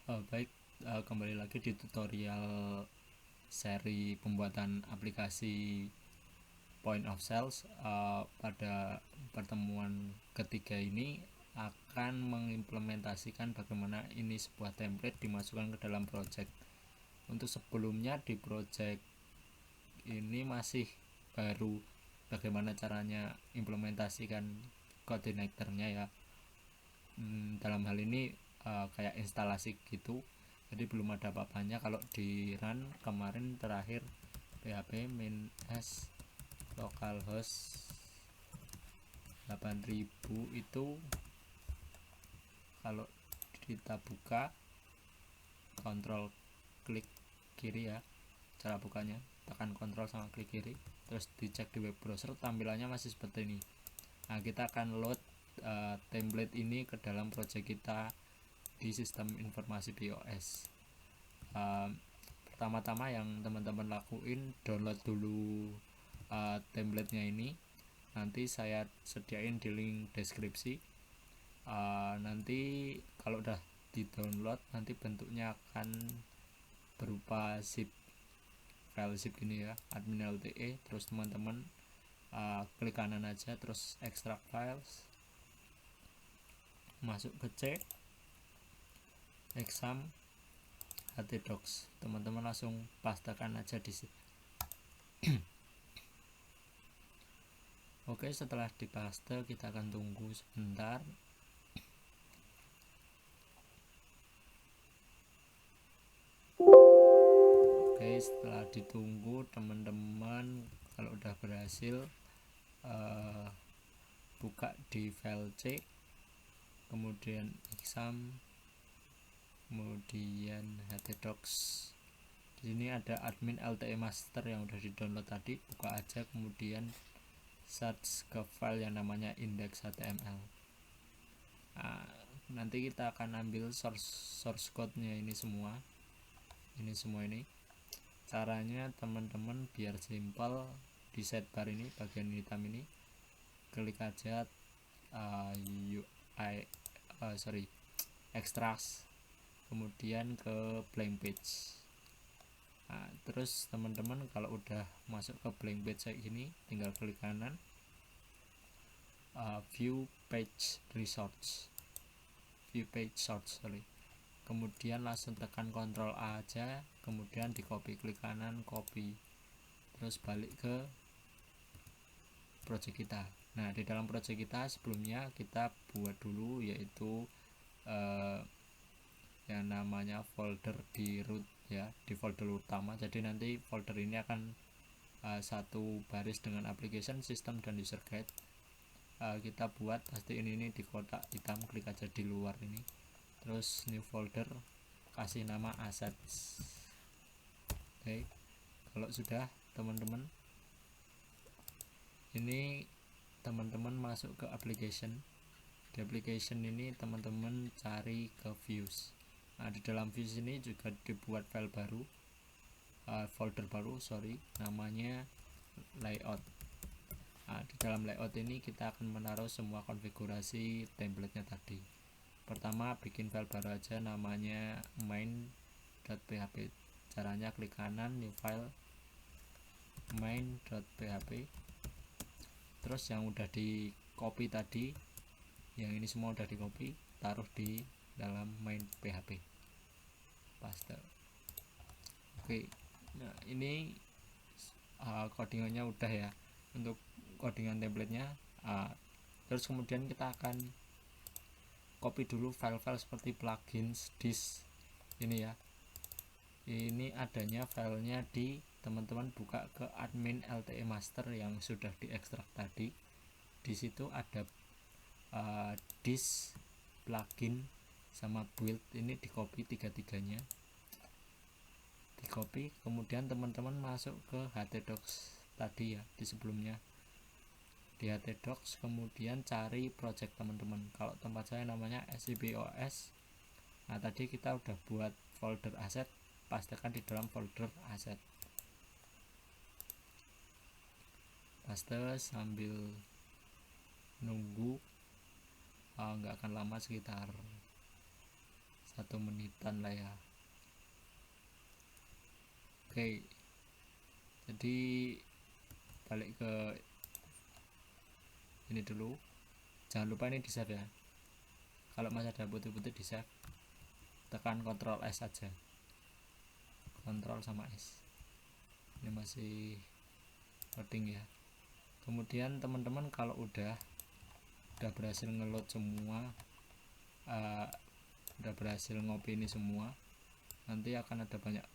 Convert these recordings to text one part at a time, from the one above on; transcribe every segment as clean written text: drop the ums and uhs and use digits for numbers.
Baik, kembali lagi di tutorial seri pembuatan aplikasi Point of Sales. Pada pertemuan ketiga ini akan mengimplementasikan bagaimana ini sebuah template dimasukkan ke dalam project. Untuk sebelumnya di project ini masih baru bagaimana caranya implementasikan koordinatornya ya. Dalam hal ini kayak instalasi gitu, jadi belum ada apa-apanya. Kalau di run kemarin terakhir php min s localhost 8000 itu, kalau kita buka kontrol klik kiri ya, cara bukanya tekan kontrol sama klik kiri, terus dicek di web browser tampilannya masih seperti ini. Nah, kita akan load template ini ke dalam project kita di sistem informasi POS. Pertama-tama yang teman-teman lakuin, download dulu templatenya ini. Nanti saya sediain di link deskripsi. Nanti kalau udah di download, nanti bentuknya akan berupa zip, file zip gini ya, admin LTE. Terus teman-teman klik kanan aja, terus extract files, masuk ke C, exam htdocs, teman-teman langsung pastekan aja di sini. Oke, setelah dipaste kita akan tunggu sebentar. Oke, setelah ditunggu teman-teman, kalau udah berhasil, buka di file C, kemudian exam, kemudian htdocs. Di sini ada admin LTE master yang udah di download tadi, buka aja, kemudian search ke file yang namanya index.html. Nah, nanti kita akan ambil source code-nya ini semua. Ini caranya teman-teman biar simple, di sidebar ini, bagian hitam ini, klik aja extract, kemudian ke blank page. Nah, terus teman-teman kalau udah masuk ke blank page kayak gini, tinggal klik kanan, view page source, kemudian langsung tekan Ctrl A aja, kemudian di copy, klik kanan, copy, terus balik ke project kita. Nah, di dalam project kita sebelumnya kita buat dulu, yaitu yang namanya folder di root ya, di folder utama. Jadi nanti folder ini akan satu baris dengan application, system, dan user guide. Kita buat pastiin ini di kotak hitam, klik aja di luar ini, terus new folder, kasih nama assets. Oke, kalau sudah teman-teman, ini teman-teman masuk ke application. Di application ini teman-teman cari ke views. Nah, di dalam views ini juga dibuat file baru, folder baru, namanya layout. Nah, di dalam layout ini kita akan menaruh semua konfigurasi templatenya tadi. Pertama, bikin file baru aja, namanya main.php. Caranya klik kanan, new file, main.php. Terus yang udah di copy tadi, yang ini semua udah di copy, taruh di dalam main.php, paste. Oke, nah ini codingannya udah ya, untuk codingan templatenya. Terus kemudian kita akan copy dulu file-file seperti plugins, disk ini ya. Ini adanya filenya di, teman-teman buka ke admin LTE master yang sudah diekstrak tadi. Di situ ada disk, plugin, sama build. Ini di copy tiga-tiganya, di copy, kemudian teman-teman masuk ke htdocs tadi ya, di sebelumnya di htdocs, kemudian cari project teman-teman. Kalau tempat saya namanya SCPOS. Nah, tadi kita udah buat folder aset, pastekan di dalam folder aset, paste sambil nunggu. Nggak akan lama, sekitar 1 menitan lah ya. Oke, jadi balik ke ini dulu, jangan lupa ini di save ya. Kalau masih ada putih-putih di save, tekan Ctrl S aja, Ctrl sama S. Ini masih loading ya. Kemudian teman-teman kalau udah berhasil ngeload semua, udah berhasil ngopi ini semua, nanti akan ada banyak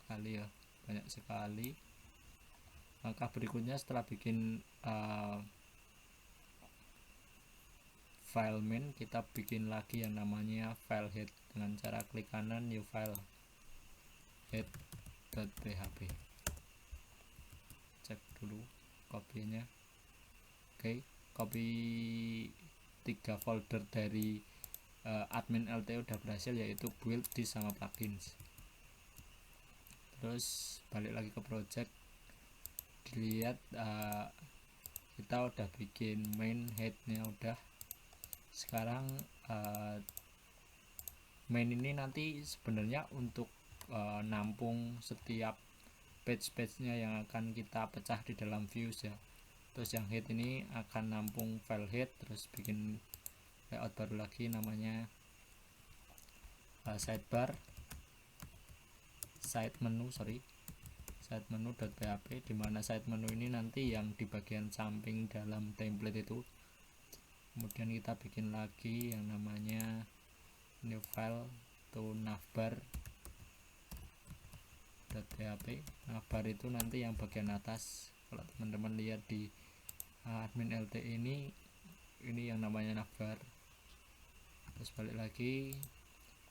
sekali. Langkah berikutnya setelah bikin file main, kita bikin lagi yang namanya file head dengan cara klik kanan new file head.php. Cek dulu kopinya. Oke, copy 3 folder dari admin LT udah berhasil, yaitu build, disk, sama plugins. Terus balik lagi ke project, dilihat kita udah bikin main headnya udah. Sekarang main ini nanti sebenarnya untuk nampung setiap page-nya yang akan kita pecah di dalam views ya. Terus yang head ini akan nampung file head, terus bikin layout baru lagi namanya side menu.php, dimana side menu ini nanti yang di bagian samping dalam template itu. Kemudian kita bikin lagi yang namanya new file to navbar.php. Navbar itu nanti yang bagian atas. Kalau teman-teman lihat di admin LT ini yang namanya navbar. Terus balik lagi,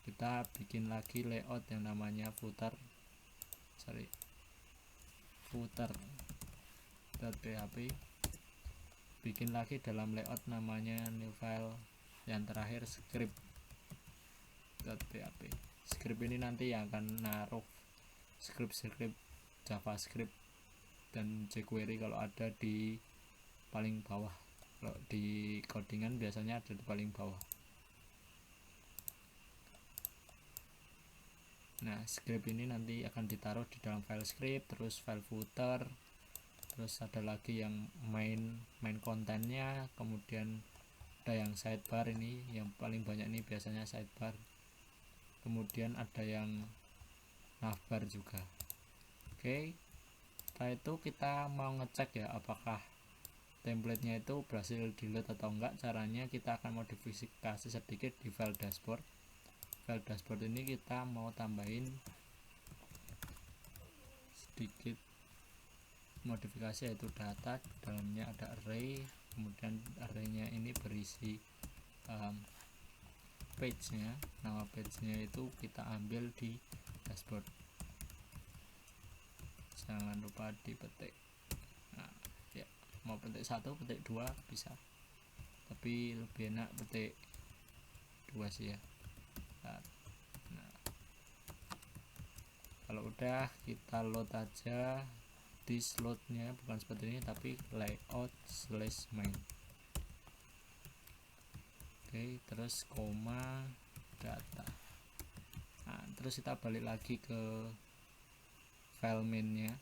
kita bikin lagi layout yang namanya footer.php. Bikin lagi dalam layout namanya new file. Yang terakhir script.php. Script ini nanti yang akan naruh script JavaScript dan jQuery kalau ada di paling bawah. Kalau di codingan biasanya ada di paling bawah. Nah, script ini nanti akan ditaruh di dalam file script, terus file footer, terus ada lagi yang main kontennya, kemudian ada yang sidebar, ini yang paling banyak ini biasanya sidebar, kemudian ada yang navbar juga. Oke, setelah itu kita mau ngecek ya apakah templatenya itu berhasil di load atau enggak. Caranya kita akan modifikasi sedikit di file dashboard. File dashboard ini kita mau tambahin sedikit modifikasi, yaitu data, dalamnya ada array, kemudian arraynya ini berisi page-nya. Nama page-nya itu kita ambil di dashboard, jangan lupa dipetik. Nah, ya, mau petik 1, petik 2 bisa, tapi lebih enak petik 2 sih ya. Nah, kalau udah kita load aja. This loadnya bukan seperti ini tapi layout/main. Oke, terus koma data. Nah, terus kita balik lagi ke file mainnya.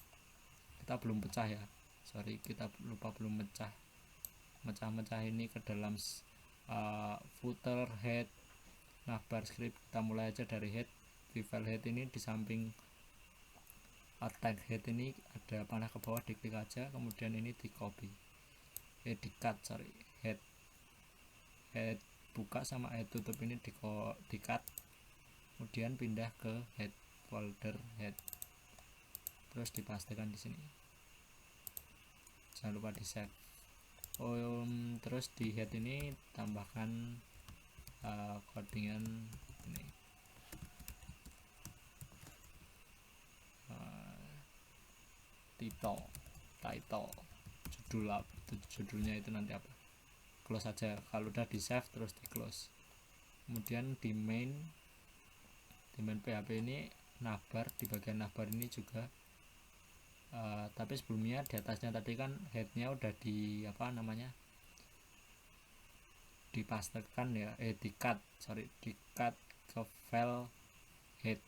Kita belum pecah ya, sorry, kita lupa belum mecah ini ke dalam footer, head, navbar, script. Kita mulai aja dari head. Di file head ini di samping tag head ini ada panah ke bawah, diklik aja, kemudian ini di copy, di cut, head buka sama head tutup ini di cut, kemudian pindah ke head folder head, terus dipastikan di sini, jangan lupa di save. Terus di head ini tambahkan codingan ini, title, judulnya itu nanti apa, close aja. Kalau udah di save terus di close. Kemudian di main PHP ini navbar, di bagian navbar ini juga tapi sebelumnya di atasnya tadi kan headnya udah dipastekan ya, di cut ke file head.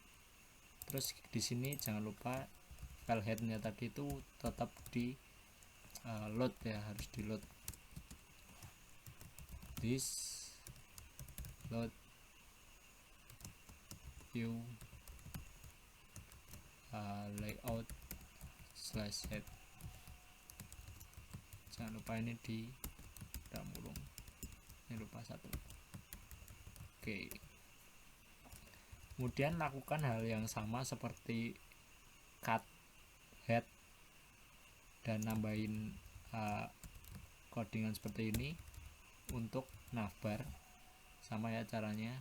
Terus di sini jangan lupa file headnya tadi itu tetap di load ya, harus di load. This load view layout slash head. Jangan lupa ini di mulung, ini lupa satu. Oke, kemudian lakukan hal yang sama seperti cut head dan nambahin codingan seperti ini untuk navbar. Sama ya caranya,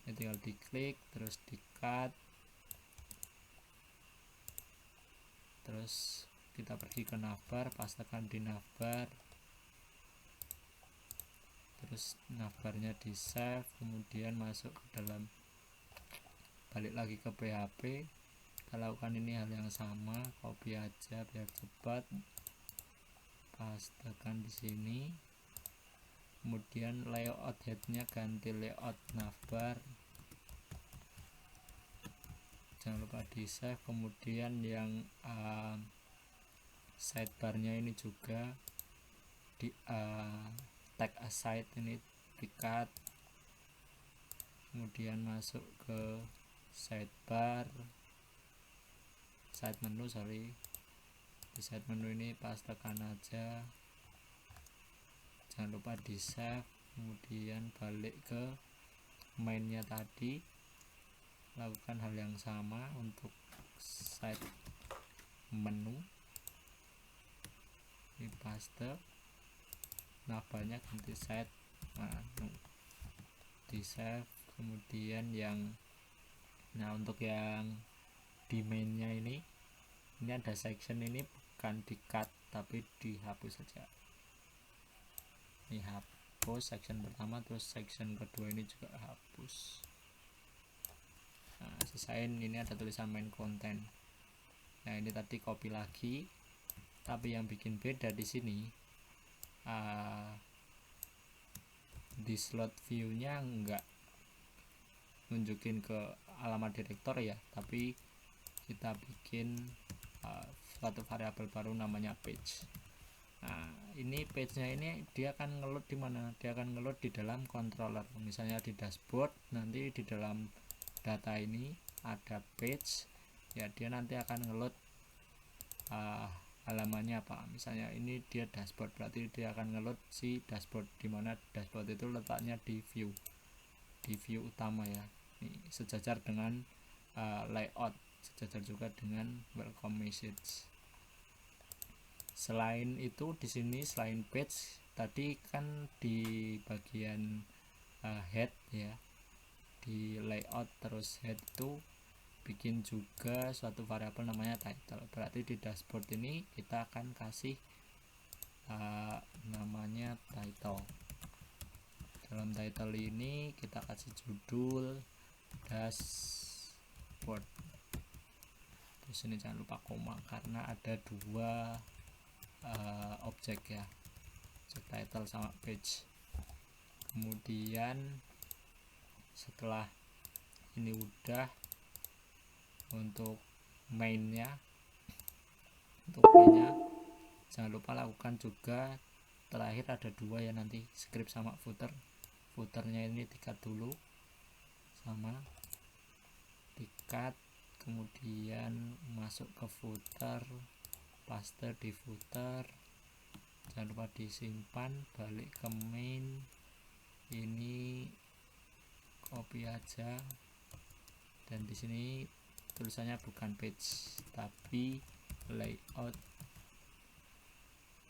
ini tinggal diklik terus di cut, terus kita pergi ke navbar, pastekan di navbar, terus navbarnya di save, kemudian masuk ke dalam, balik lagi ke PHP. Kita lakukan ini hal yang sama, copy aja biar cepat, pastekan di sini, kemudian layout headnya ganti layout navbar, jangan lupa di save. Kemudian yang sidebarnya ini juga di tag aside ini di cut, kemudian masuk ke sidebar, side menu, di side menu ini pastekan aja, jangan lupa di save, kemudian balik ke mainnya tadi, lakukan hal yang sama untuk side menu, ini paste, navbarnya ganti side menu, di save. Kemudian untuk yang di mainnya ini ada section, ini bukan di cut tapi dihapus saja, ini hapus section pertama, terus section kedua ini juga hapus. Nah, sisain ini ada tulisan main content. Nah, ini tadi copy lagi, tapi yang bikin beda di sini di slot view nya enggak nunjukin ke alamat direktor ya, tapi kita bikin suatu variabel baru namanya page. Nah, ini page nya ini dia akan ngeload di mana? Dia akan ngeload di dalam controller. Misalnya di dashboard, nanti di dalam data ini ada page ya, dia nanti akan ngeload halamannya apa, misalnya ini dia dashboard, berarti dia akan ngeload si dashboard, dimana dashboard itu letaknya di view utama ya. Ini sejajar dengan layout, sejajar juga dengan welcome message. Selain itu di sini, selain page tadi kan di bagian head ya, di layout terus head itu bikin juga suatu variabel namanya title. Berarti di dashboard ini kita akan kasih namanya title. Dalam title ini kita kasih judul dashboard. Terus ini jangan lupa koma karena ada dua objek ya, objek title sama page. Kemudian setelah ini udah, untuk mainnya jangan lupa lakukan juga, terakhir ada dua ya nanti, script sama footernya ini di-cut dulu, sama di-cut, kemudian masuk ke footer, paste di footer, jangan lupa disimpan, balik ke main, ini copy aja, dan di sini tulisannya bukan page tapi layout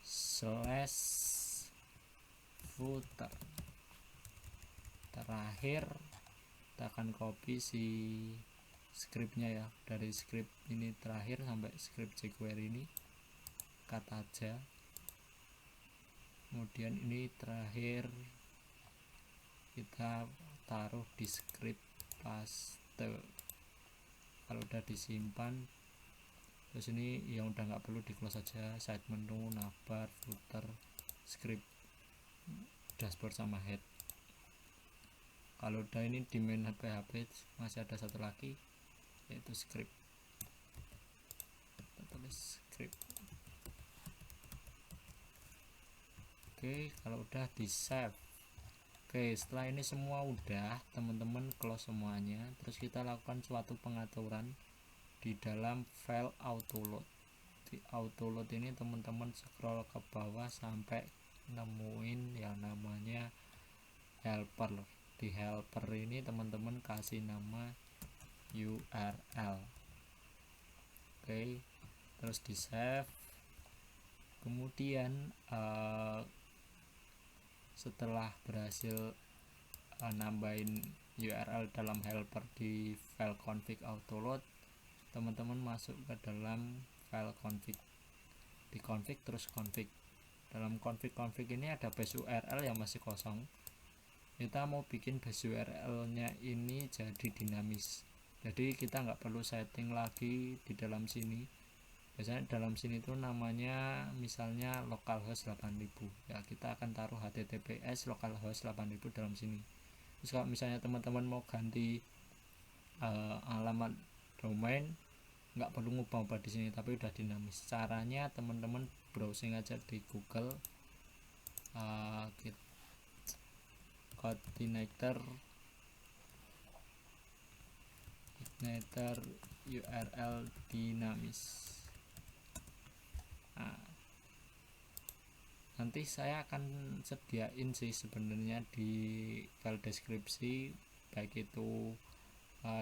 slash footer. Terakhir kita akan copy si scriptnya ya, dari script ini terakhir sampai script jQuery ini cut aja, kemudian ini terakhir kita taruh di script paste. Kalau udah disimpan, terus ini yang udah nggak perlu di close aja, side menu, navbar, footer, script, dashboard sama head. Kalau udah ini di main PHP masih ada satu lagi, yaitu script. Kita tulis script. Oke, kalau udah di save. Oke, setelah ini semua udah, teman-teman close semuanya. Terus kita lakukan suatu pengaturan di dalam file autoload. Di autoload ini teman-teman scroll ke bawah sampai nemuin yang namanya helper. Di helper ini teman-teman kasih nama URL. Oke, terus di save. Kemudian setelah berhasil nambahin URL dalam helper di file config autoload, teman-teman masuk ke dalam file config, di config terus config. Dalam config ini ada base URL yang masih kosong. Kita mau bikin base URL nya ini jadi dinamis, jadi kita nggak perlu setting lagi di dalam sini. Biasanya dalam sini tuh namanya misalnya localhost 8000 ya, kita akan taruh https localhost 8000 dalam sini. Terus kalau misalnya teman-teman mau ganti alamat domain, nggak perlu ngubah-ubah di sini, tapi udah dinamis. Caranya teman-teman browsing aja di Google, coordinator URL dinamis. Nah, nanti saya akan sediain sih sebenarnya di file deskripsi, baik itu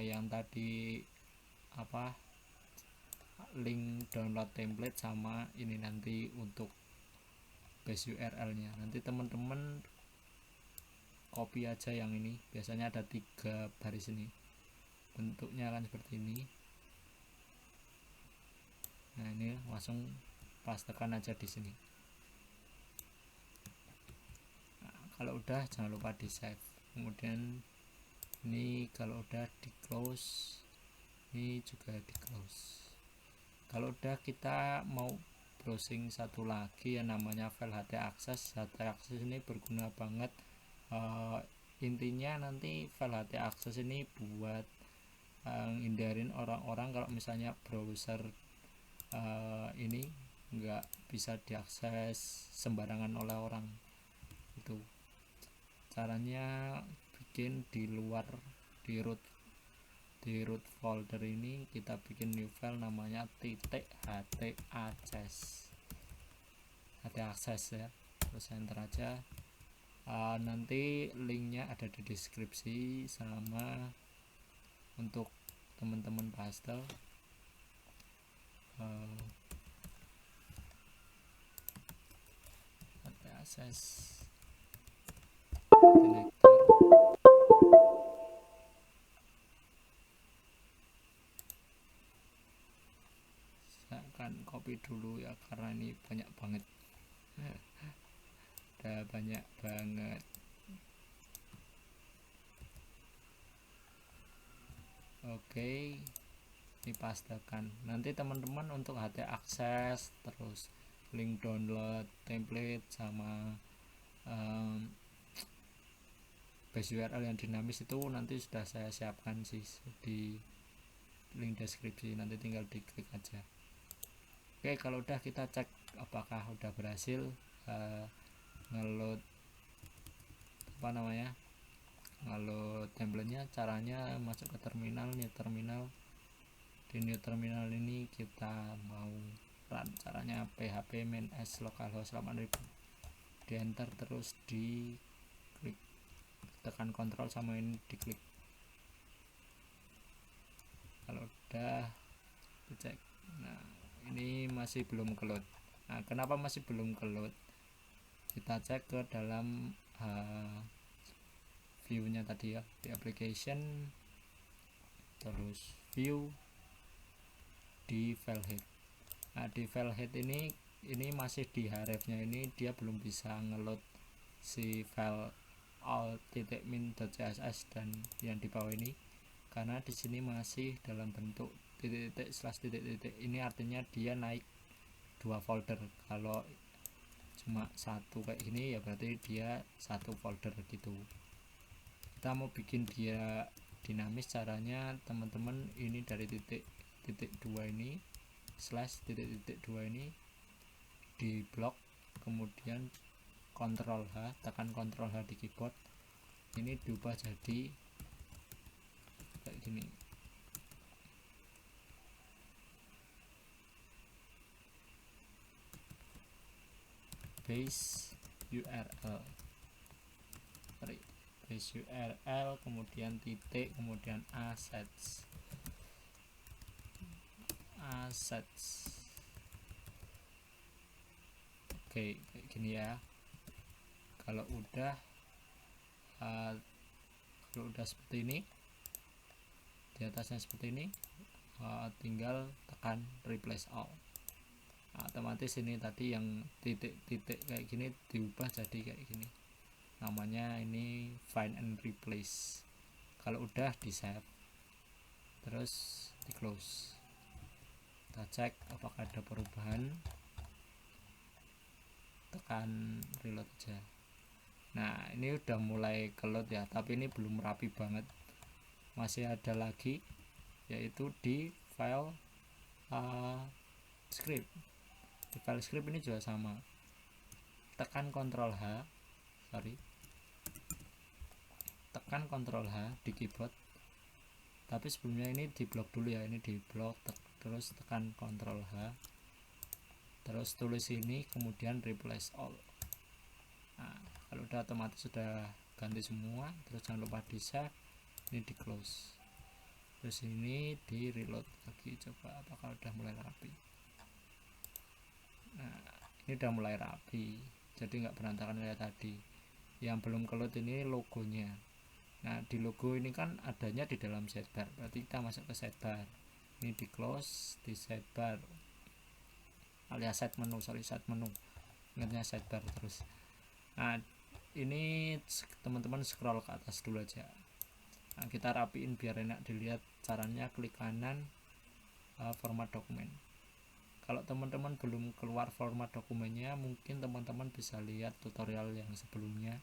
yang tadi link download template sama ini nanti untuk base URL nya. Nanti teman-teman copy aja yang ini, biasanya ada 3 baris ini, bentuknya kan seperti ini. Nah, ini langsung pastekan aja di sini. Nah, kalau udah jangan lupa di save. Kemudian ini kalau udah di close, ini juga di close. Kalau udah kita mau browsing satu lagi yang namanya file htaccess. Htaccess ini berguna banget. Intinya nanti file htaccess ini buat hindarin orang-orang kalau misalnya browser ini nggak bisa diakses sembarangan oleh orang. Itu caranya bikin di luar, di root folder ini kita bikin new file namanya .htaccess ya, terus enter aja. Nanti linknya ada di deskripsi sama untuk teman-teman paste. Htaccess saya akan copy dulu ya, karena ini banyak banget. Udah banyak banget. Oke, dipastekan. Nanti teman-teman untuk htaccess, terus link download template sama base URL yang dinamis itu nanti sudah saya siapkan sih di link deskripsi, nanti tinggal diklik aja. Oke, kalau udah kita cek apakah udah berhasil ngeload ngeload templatenya. Caranya masuk ke terminal, new terminal. Di new terminal ini kita mau run, caranya php main s localhost 8000, di enter terus di klik, tekan kontrol sama ini diklik. Kalau udah dicek, nah ini masih belum keload. Nah, kenapa masih belum keload? Kita cek ke dalam view-nya tadi ya, di application, terus view, di file head. Nah, di file head ini masih di href-nya ini dia belum bisa ngeload si file all.min.css dan yang di bawah ini, karena di sini masih dalam bentuk titik-titik/titik-titik. Ini artinya dia naik 2 folder. Kalau cuma satu kayak gini ya berarti dia 1 folder gitu. kita mau bikin dia dinamis, caranya teman-teman ini dari titik 2 ini slash titik 2 ini di blok, kemudian Ctrl H, tekan Ctrl H di keyboard, ini diubah jadi kayak gini. Base URL, base URL, kemudian titik, kemudian assets. Oke, kayak gini ya. Kalau udah seperti ini, di atasnya seperti ini, tinggal tekan replace all. Otomatis ini tadi yang titik-titik kayak gini diubah jadi kayak gini. Namanya ini find and replace. Kalau udah di save, terus di close. Kita cek apakah ada perubahan, tekan reload aja. Nah, ini udah mulai keload ya, tapi ini belum rapi banget. Masih ada lagi, yaitu di file script. Di file script ini juga sama, tekan Ctrl H, tekan Ctrl H di keyboard, tapi sebelumnya ini di blok dulu ya, ini di blok, terus tekan Ctrl H, terus tulis ini, kemudian replace all. Nah, kalau udah otomatis sudah ganti semua, terus jangan lupa di save, ini di close, terus ini di reload lagi, coba apakah udah mulai rapi. Nah, ini udah mulai rapi, jadi nggak berantakan kayak tadi. Yang belum keload ini logonya. Nah, di logo ini kan adanya di dalam sidebar, berarti kita masuk ke sidebar, ini di close, di sidebar alias side menu, ingatnya sidebar terus. Nah, ini teman-teman scroll ke atas dulu aja. Nah, kita rapiin biar enak dilihat. Caranya klik kanan, format dokumen. Kalau teman-teman belum keluar format dokumennya, mungkin teman-teman bisa lihat tutorial yang sebelumnya,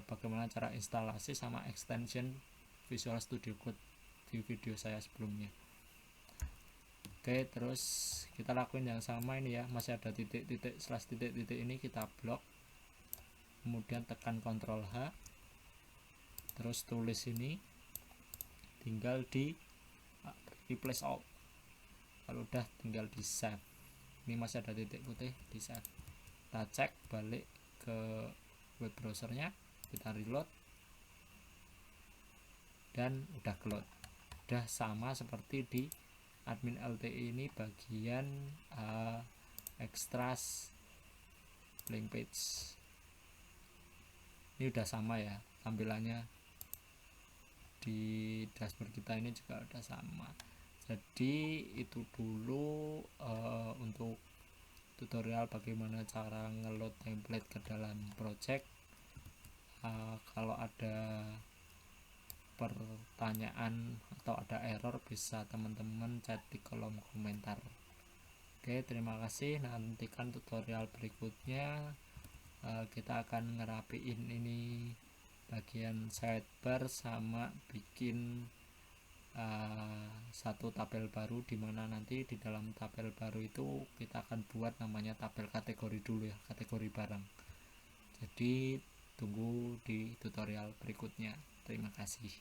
bagaimana cara instalasi sama extension Visual Studio Code di video saya sebelumnya. Oke, terus kita lakuin yang sama ini ya, masih ada titik-titik slash titik-titik ini, kita blok, kemudian tekan Ctrl H, terus tulis ini, tinggal di replace all. Kalau udah tinggal di save. Ini masih ada titik putih, di save. Kita cek balik ke web browsernya, kita reload, dan udah keload. Udah sama seperti di admin LTI ini bagian extras link page. Ini udah sama ya tampilannya, di dashboard kita ini juga udah sama. Jadi itu dulu untuk tutorial bagaimana cara ngeload template ke dalam project. Kalau ada pertanyaan atau ada error, bisa teman-teman chat di kolom komentar. Oke, terima kasih. Nantikan tutorial berikutnya. Kita akan ngerapiin ini bagian sidebar sama bikin satu tabel baru, dimana nanti di dalam tabel baru itu kita akan buat namanya tabel kategori dulu ya, kategori barang. Jadi tunggu di tutorial berikutnya. Terima kasih.